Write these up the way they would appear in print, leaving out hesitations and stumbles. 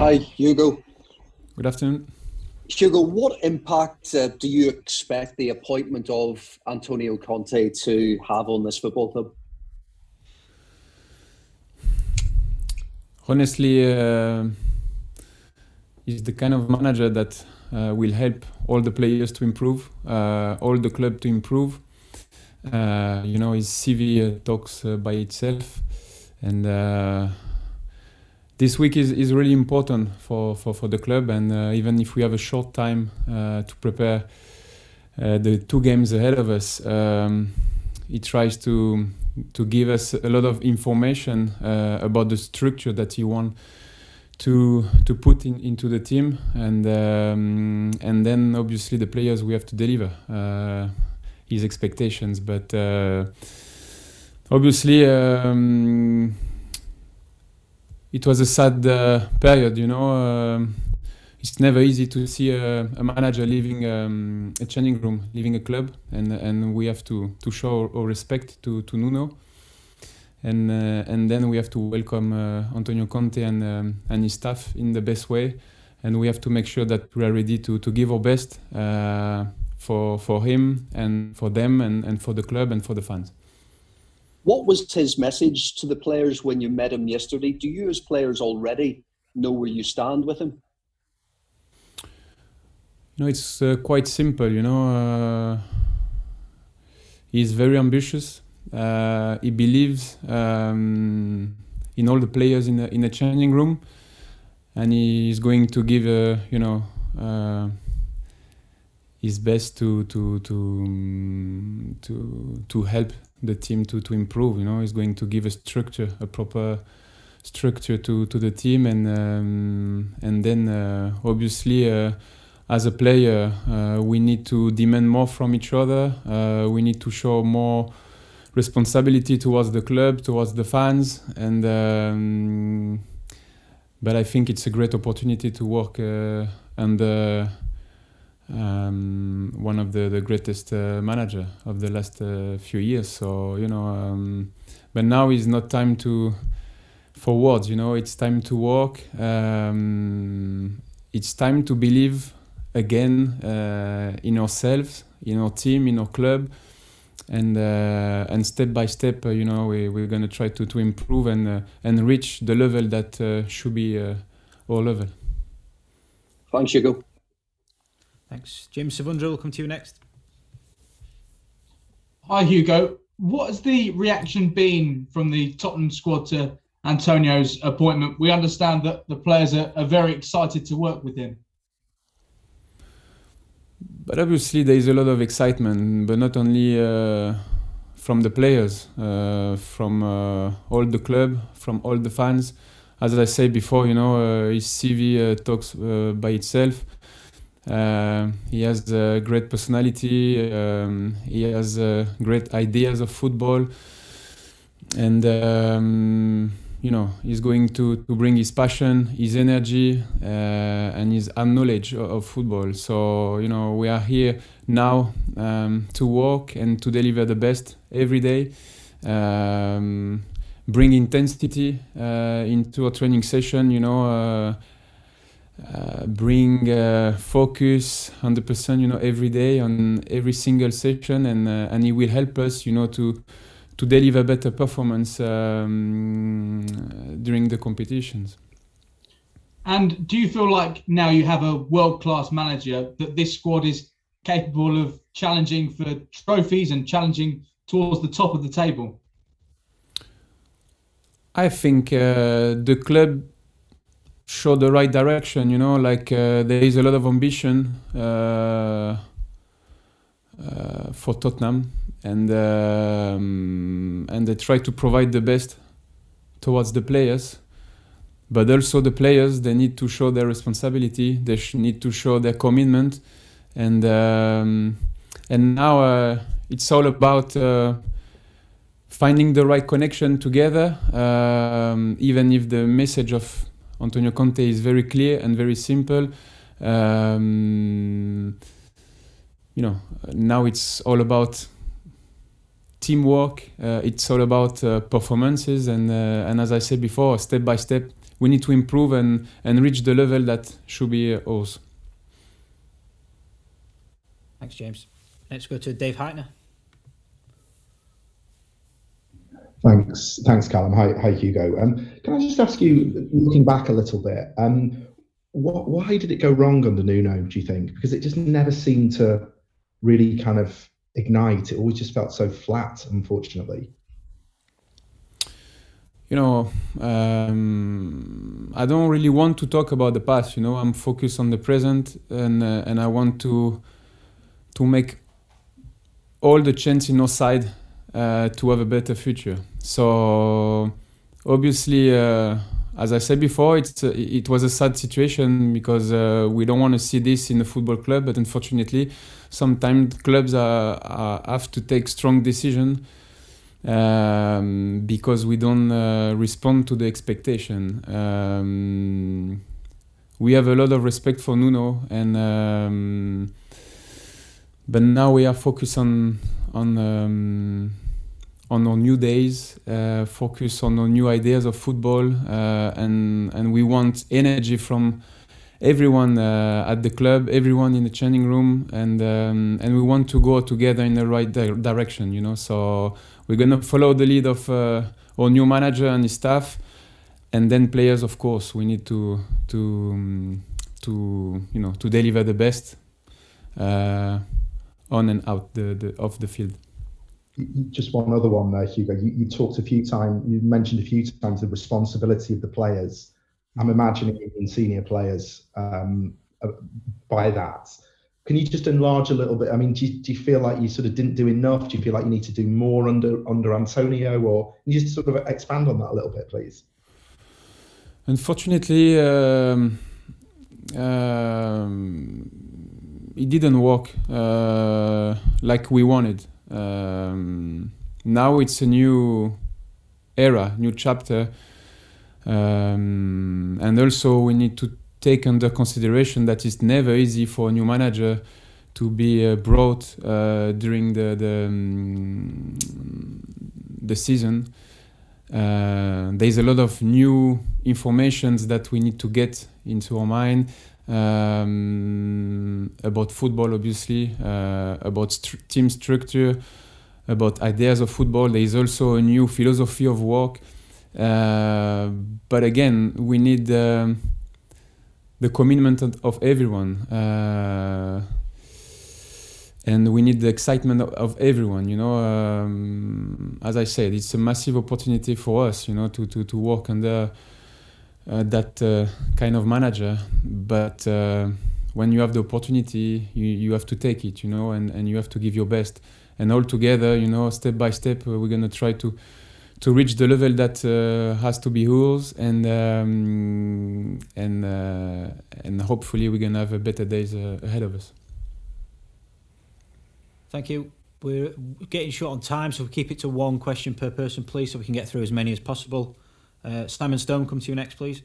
Hi, Hugo. Good afternoon. Hugo, what impact do you expect the appointment of Antonio Conte to have on this football club? Honestly, he's the kind of manager that will help all the players to improve, all the club to improve. His CV talks by itself, and this week is really important for the club. And even if we have a short time to prepare the 2 games ahead of us, he tries to give us a lot of information about the structure that he wants to put into the team, and then obviously the players, we have to deliver his expectations. But obviously it was a sad period, it's never easy to see a manager leaving a changing room, leaving a club, and we have to show our respect to Nuno, and then we have to welcome Antonio Conte and his staff in the best way, and we have to make sure that we are ready to give our best for him and for them and for the club and for the fans. What was his message to the players when you met him yesterday? Do you as players already know where you stand with him? It's quite simple, he's very ambitious. He believes in all the players in the changing room, and he's going to give his best to help the team to improve. He's going to give a proper structure to the team, and then obviously as a player we need to demand more from each other. We need to show more responsibility towards the club, towards the fans, and but I think it's a great opportunity to work under one of the greatest manager of the last few years. So but now is not time for words. It's time to work. It's time to believe again in ourselves, in our team, in our club, and step by step, we're going to try to improve and reach the level that should be our level. Thanks, Hugo. Thanks. James Savundra will come to you next. Hi, Hugo. What has the reaction been from the Tottenham squad to Antonio's appointment? We understand that the players are very excited to work with him. But obviously there is a lot of excitement, but not only from the players, from all the club, from all the fans. As I said before, his CV talks by itself. He has a great personality. He has great ideas of football, and he's going to bring his passion, his energy, and his knowledge of football. So we are here now to work and to deliver the best every day. Bring intensity into a training session. Bring focus 100%, every day on every single session, and he will help us, to deliver better performance during the competitions. And do you feel like now you have a world-class manager that this squad is capable of challenging for trophies and challenging towards the top of the table? I think the club showed the right direction, there is a lot of ambition for Tottenham, and they try to provide the best towards the players, but also the players, they need to show their responsibility, they need to show their commitment, and now it's all about finding the right connection together, even if the message of Antonio Conte is very clear and very simple. Now it's all about teamwork. It's all about performances, and as I said before, step by step, we need to improve and reach the level that should be ours. Thanks, James. Let's go to Dave Heitner. Thanks, Callum. Hi, Hugo. Can I just ask you, looking back a little bit, why did it go wrong under Nuno, do you think? Because it just never seemed to really kind of ignite. It always just felt so flat, unfortunately. You know, I don't really want to talk about the past. You know, I'm focused on the present, and I want to make all the chance in our side to have a better future. So obviously, as I said before, it was a sad situation because we don't want to see this in a football club. But unfortunately, sometimes clubs have to take strong decisions because we don't respond to the expectation. We have a lot of respect for Nuno, and but now we are focused on our new days, focus on our new ideas of football, and we want energy from everyone at the club, everyone in the training room, and we want to go together in the right direction. You know, so we're gonna follow the lead of our new manager and his staff, and then players, of course, we need to deliver the best on and out of the field. Just one other one there, Hugo. You talked a few times, you mentioned a few times the responsibility of the players. I'm imagining even senior players by that. Can you just enlarge a little bit? I mean, do you feel like you sort of didn't do enough? Do you feel like you need to do more under Antonio? Or can you just sort of expand on that a little bit, please? Unfortunately, it didn't work like we wanted. Now it's a new era, new chapter, and also we need to take under consideration that it's never easy for a new manager to be brought during the season. There's a lot of new informations that we need to get into our mind about football, obviously, about team structure, about ideas of football. There is also a new philosophy of work. But again, we need the commitment of everyone. And we need the excitement of everyone, you know. As I said, it's a massive opportunity for us, you know, to work under that kind of manager. But when you have the opportunity, you have to take it, you know, and you have to give your best. And all together, you know, step by step, we're going to try to reach the level that has to be yours, and hopefully we're going to have better days ahead of us. Thank you. We're getting short on time, so we'll keep it to one question per person, please, so we can get through as many as possible. Simon Stone, come to you next, please.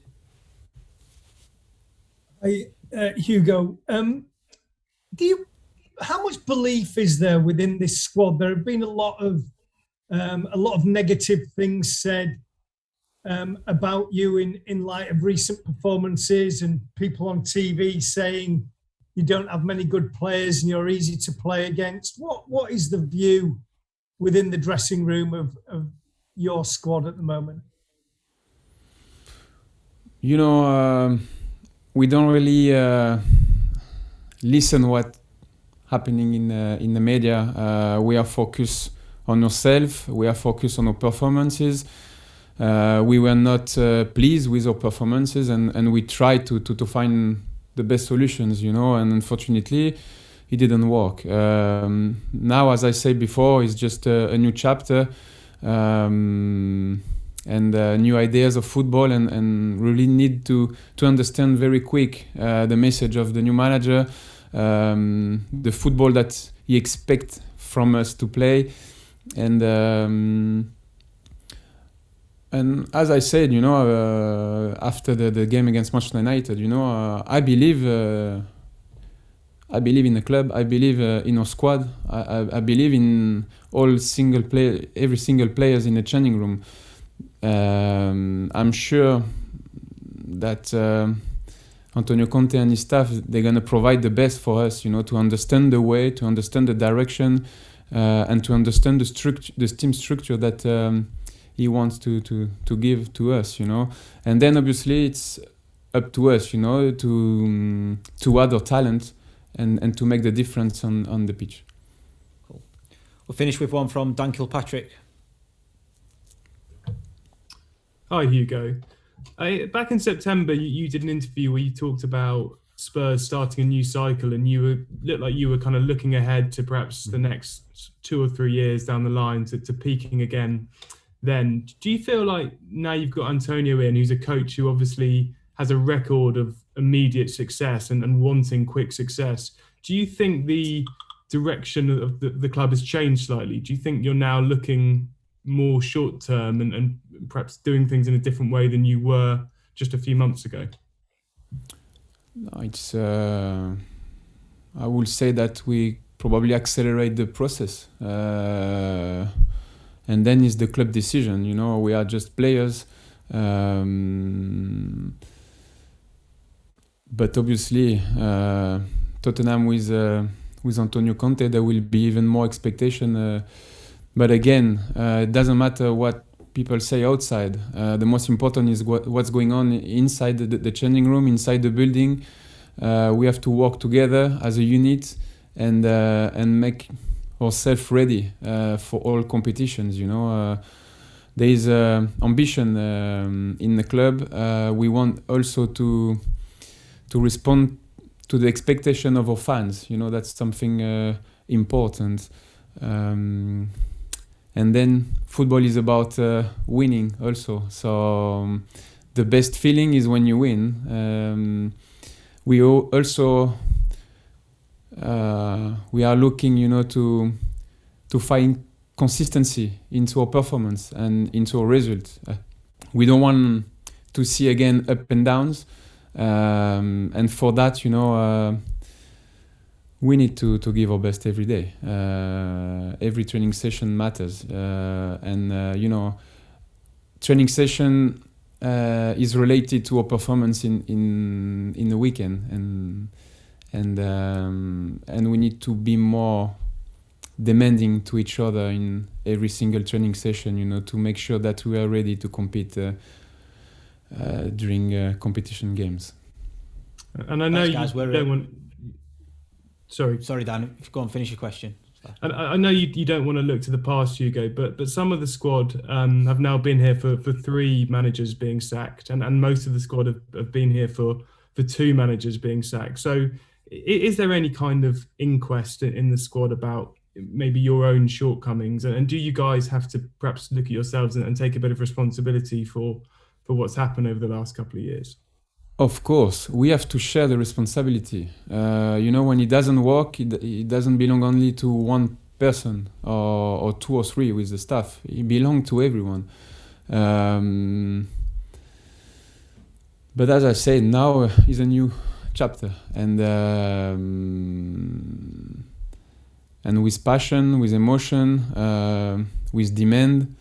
Hi, Hugo. How much belief is there within this squad? There have been a lot of negative things said about you in light of recent performances, and people on TV saying you don't have many good players and you're easy to play against. What is the view within the dressing room of your squad at the moment? You know, we don't really listen what happening in the media. We are focused on ourselves. We are focused on our performances. We were not pleased with our performances, and we tried to find the best solutions, you know, and unfortunately it didn't work. Now, as I said before, it's just a new chapter, and new ideas of football, and really need to understand very quick the message of the new manager, the football that he expects from us to play, and as I said, you know, after the game against Manchester United, you know, I believe in the club. I believe in our squad. I believe in every single players in the training room. I'm sure that Antonio Conte and his staff, they're gonna provide the best for us, you know, to understand the way, to understand the direction, and to understand the team structure that he wants to give to us, you know. And then obviously it's up to us, you know, to add our talent and to make the difference on the pitch. Cool. We'll finish with one from Dan Kilpatrick. Hi, Hugo. Back in September, you did an interview where you talked about Spurs starting a new cycle, and looked like you were kind of looking ahead to perhaps the next 2 or 3 years down the line to peaking again. Then, do you feel like now you've got Antonio in, who's a coach who obviously has a record of immediate success and wanting quick success, do you think the direction of the club has changed slightly? Do you think you're now looking more short term and perhaps doing things in a different way than you were just a few months ago? No, it's I will say that we probably accelerate the process, and then it's the club decision, you know. We are just players, but obviously Tottenham with Antonio Conte, there will be even more expectation, but again, it doesn't matter what people say outside. The most important is what's going on inside the changing room, inside the building. We have to work together as a unit and make ourselves ready for all competitions. You know, there is ambition in the club. We want also to respond to the expectation of our fans. You know, that's something important. And then football is about winning also. So the best feeling is when you win. We also we are looking, you know, to find consistency into our performance and into our results. We don't want to see again up and downs, and for that, you know, we need to give our best every day. Every training session matters, and you know, training session is related to our performance in the weekend, and we need to be more demanding to each other in every single training session, you know, to make sure that we are ready to compete during competition games. And I know Thanks, guys. you don't want. Sorry, Dan. Go on, finish your question. And I know you don't want to look to the past, Hugo, but some of the squad have now been here for 3 managers being sacked, and most of the squad have been here for 2 managers being sacked. So is there any kind of inquest in the squad about maybe your own shortcomings? And do you guys have to perhaps look at yourselves and take a bit of responsibility for what's happened over the last couple of years? Of course, we have to share the responsibility. You know, when it doesn't work, it doesn't belong only to one person or 2 or 3 with the staff. It belongs to everyone. But as I said, now is a new chapter, and with passion, with emotion, with demand,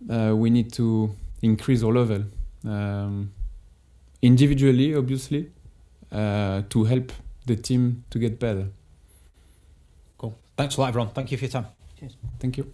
we need to increase our level. Individually, obviously, to help the team to get better. Cool. Thanks a lot, everyone. Thank you for your time. Cheers. Thank you.